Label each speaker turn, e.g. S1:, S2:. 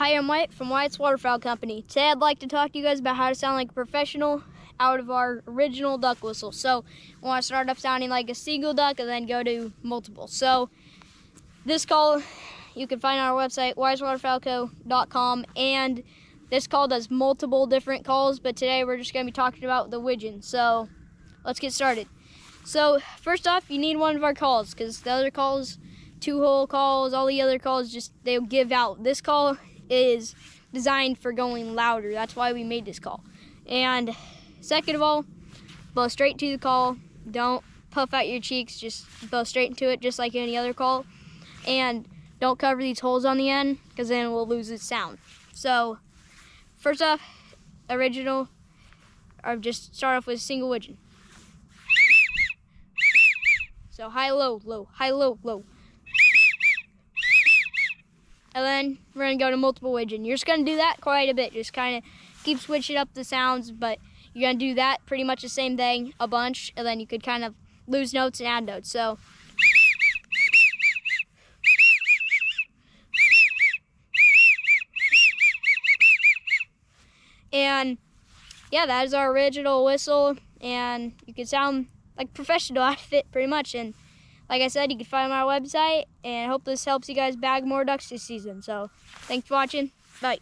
S1: Hi, I'm Wyatt from Wyatt's Waterfowl Company. Today I'd like to talk to you guys about how to sound like a professional out of our original duck whistle. So we want to start off sounding like a single duck and then go to multiple. So this call you can find on our website, wisewaterfowlco.com, and this call does multiple different calls, but today we're just going to be talking about the Wigeon. So let's get started. So first off, you need one of our calls because the other calls, two-hole calls, all the other calls, just they'll give out. This call is designed for going louder. That's why we made this call. And second of all, blow straight to the call. Don't puff out your cheeks, just blow straight into it just like any other call. And don't cover these holes on the end because then we'll lose its sound. So first off, original, or just start off with a single widgeon. So high, low, low, high, low, low. And then we're going to go to multiple widgeon. You're just going to do that quite a bit. Just kind of keep switching up the sounds, but you're going to do that pretty much the same thing a bunch, and then you could kind of lose notes and add notes. So and yeah, that is our original whistle, and you can sound like professional out of it pretty much. And like I said, you can find them on our website, and I hope this helps you guys bag more ducks this season. So thanks for watching. Bye.